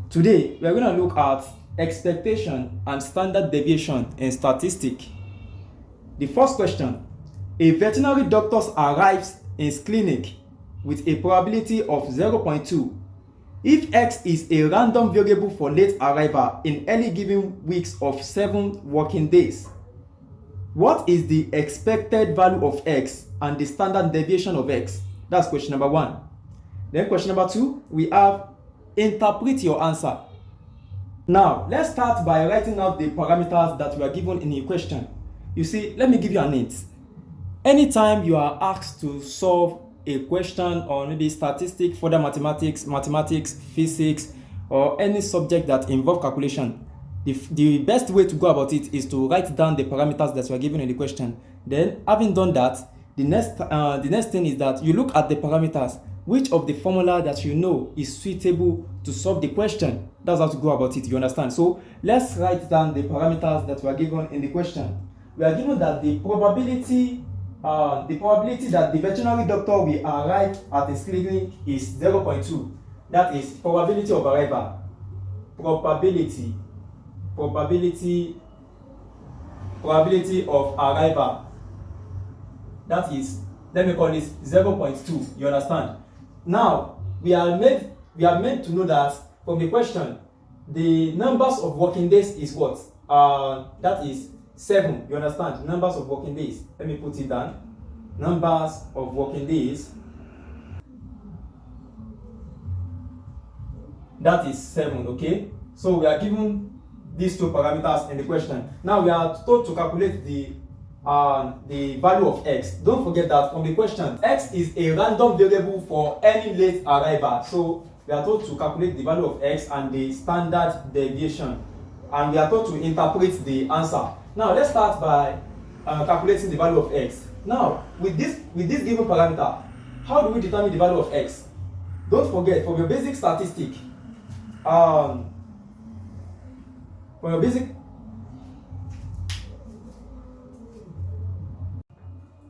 Today, we are going to look at expectation and standard deviation in statistics. The first question: a veterinary doctor arrives in his clinic with a probability of 0.2. If X is a random variable for late arrival in any given weeks of 7 working days, what is the expected value of X and the standard deviation of X? That's question number 1. Then question number 2, we have interpret your answer. Now, let's start by writing out the parameters that were given in the question. You see, let me give you an hint. Anytime you are asked to solve a question on maybe statistics, further mathematics, physics, or any subject that involve calculation, the best way to go about it is to write down the parameters that were given in the question. Then, having done that, the next thing is that you look at the parameters. Which of the formula that you know is suitable to solve the question? That's how to go about it, you understand? So let's write down the parameters that were given in the question. We are given that the probability that the veterinary doctor will arrive at his clinic is 0.2. That is probability of arrival. Probability of arrival. That is, let me call this 0.2. You understand? Now, we are meant to know that from the question, the numbers of working days is what? That is 7. You understand? Numbers of working days. Let me put it down. Numbers of working days. That is 7. Okay. So we are given these two parameters in the question. Now we are told to calculate the value of X. Don't forget that from the question, X is a random variable for any late arrival. So we are told to calculate the value of X and the standard deviation, and we are told to interpret the answer. Now let's start by calculating the value of X. Now with this given parameter, how do we determine the value of X? Don't forget, from your basic statistic,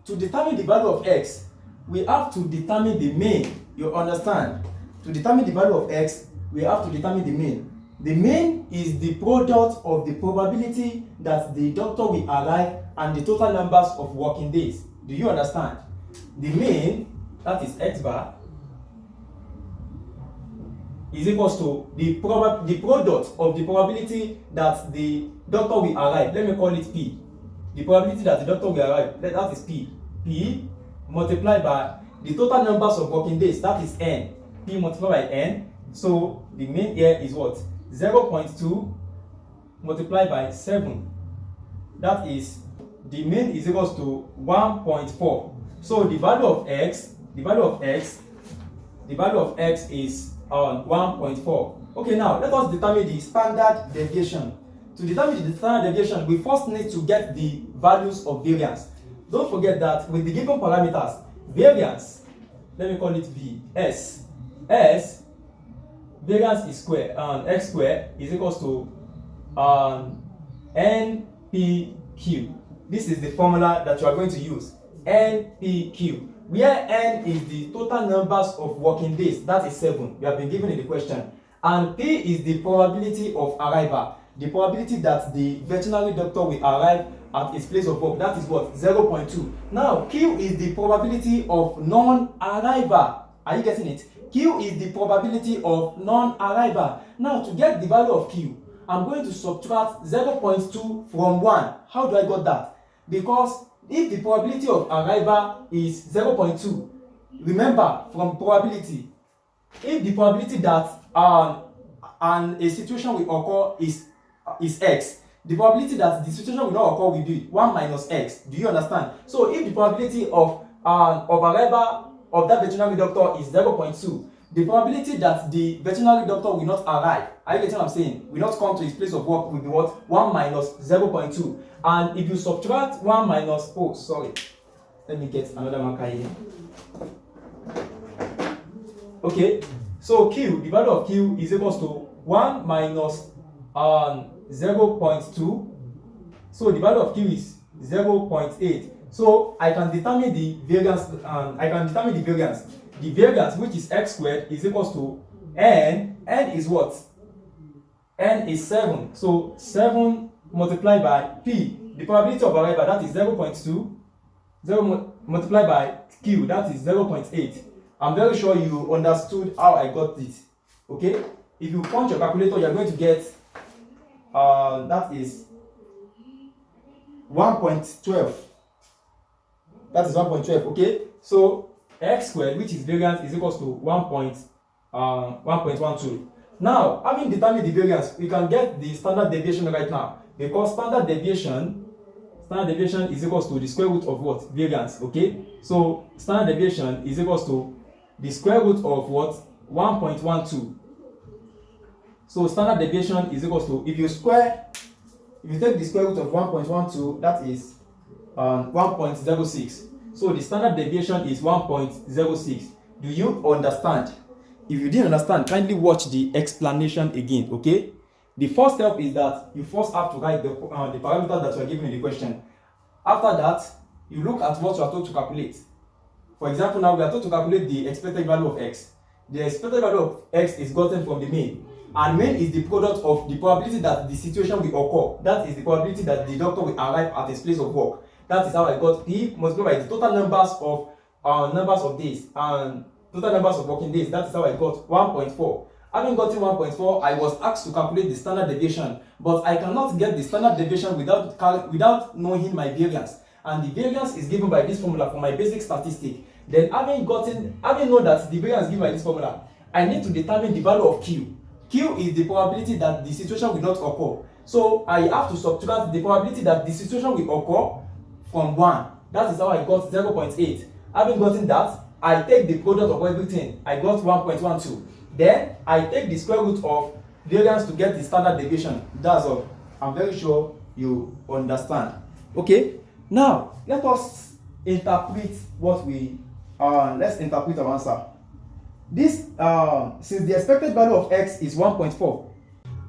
to determine the value of X, we have to determine the mean. You understand? To determine the value of X, we have to determine the mean. The mean is the product of the probability that the doctor will arrive and the total numbers of working days. Do you understand? The mean, that is X bar, is equals to the product of the probability that the doctor will arrive. Let me call it P. The probability that the doctor will arrive, that is P. P multiplied by the total numbers of working days, that is N. P multiplied by N. So the mean here is what? 0.2 multiplied by 7. That is, the mean is equals to 1.4. So the value of X is 1.4. Okay, now let us determine the standard deviation. To determine the standard deviation, we first need to get the values of variance. Don't forget that with the given parameters, variance, let me call it V, S, variance is square, X square is equals to NPQ. This is the formula that you are going to use, NPQ, where N is the total numbers of working days, that is 7, we have been given in the question, and P is the probability of arrival, the probability that the veterinary doctor will arrive at his place of work, that is what? 0.2. Now, Q is the probability of non-arrival. Are you getting it? Q is the probability of non-arrival. Now, to get the value of Q, I'm going to subtract 0.2 from 1. How do I get that? Because if the probability of arrival is 0.2, remember from probability, if the probability that a situation will occur is X, the probability that the situation will not occur will be 1 minus X. Do you understand? So if the probability of arrival of that veterinary doctor is 0.2, the probability that the veterinary doctor will not arrive, are you getting what I'm saying, will not come to his place of work, will be what? 1 minus 0.2. And if you subtract 1 minus, let me get another marker here. Okay, so Q, the value of Q is equals to 1 minus 0.2. So the value of Q is 0.8. So I can determine the variance. The variance, which is X squared, is equals to N. N is what? n is 7. So 7 multiplied by p, the probability of arrival, that is 0.2. 0 multiplied by q, that is 0.8. I'm very sure you understood how I got this. Okay, if you punch your calculator, you're going to get that is 1.12. That is 1.12. Okay, so x squared, which is variance, is equals to 1.12. Now, having determined the variance, we can get the standard deviation right now, because standard deviation is equals to the square root of what? Variance. Okay, so standard deviation is equals to the square root of what? 1.12. So standard deviation is equals to, if you take the square root of 1.12, that is 1.06. So the standard deviation is 1.06. Do you understand? If you didn't understand, kindly watch the explanation again. Okay, the first step is that you first have to write the parameter that you are given in the question. After that, you look at what you are told to calculate. For example, now we are told to calculate the expected value of x. The expected value of x is gotten from the mean, and mean is the product of the probability that the situation will occur. That is the probability that the doctor will arrive at his place of work. That is how I got p multiplied by the total numbers of days and total numbers of working days. That is how I got 1.4. Having gotten 1.4, I was asked to calculate the standard deviation, but I cannot get the standard deviation without knowing my variance. And the variance is given by this formula for my basic statistic. Then having known that the variance is given by this formula, I need to determine the value of q. Q is the probability that the situation will not occur. So I have to subtract the probability that the situation will occur from 1. That is how I got 0.8. Having gotten that, I take the product of everything. I got 1.12. Then I take the square root of variance to get the standard deviation. That's all. I'm very sure you understand. Okay, now let us interpret what we let's interpret our answer. This since the expected value of x is 1.4,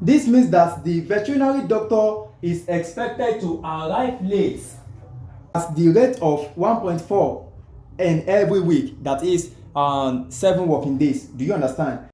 this means that the veterinary doctor is expected to arrive late at the rate of 1.4 in every week, that is 7 working days. Do you understand?